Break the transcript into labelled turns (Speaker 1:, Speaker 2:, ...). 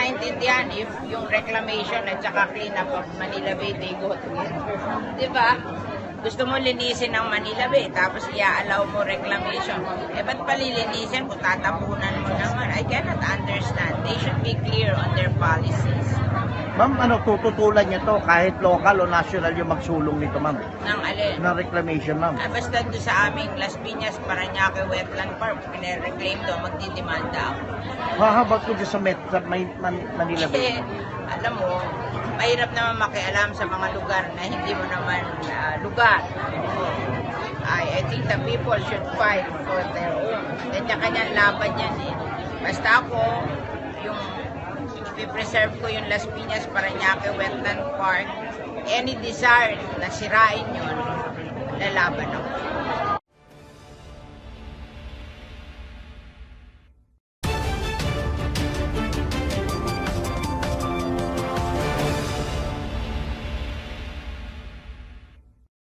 Speaker 1: naintindihan if yung reclamation at saka clean up of Manila Bay, they go together. Diba? Gusto mo linisin ng Manila Bay, tapos i-allow mo reclamation. Eh, ba't palilinisin kung tatapunan mo naman? I cannot understand. They should be clear on their policies.
Speaker 2: Ma'am, tututulan niya to kahit local o national yung magsulong nito, ma'am?
Speaker 1: Nang alin?
Speaker 2: Na reclamation, ma'am.
Speaker 1: Basta doon sa aming Las Piñas, Parañaque Wetland Park, pinireclaim to, magdidemanda ako.
Speaker 2: How ko sa Manila Bay?
Speaker 1: Alam mo, mahirap naman makialam sa mga lugar na hindi mo naman lugar. I think the people should fight for their own. Kanya-kanyang laban yan eh. Basta ako, yung i-preserve ko yung Las Piñas, Parañaque Wetland Park, any desire na sirain yun, lalaban ako.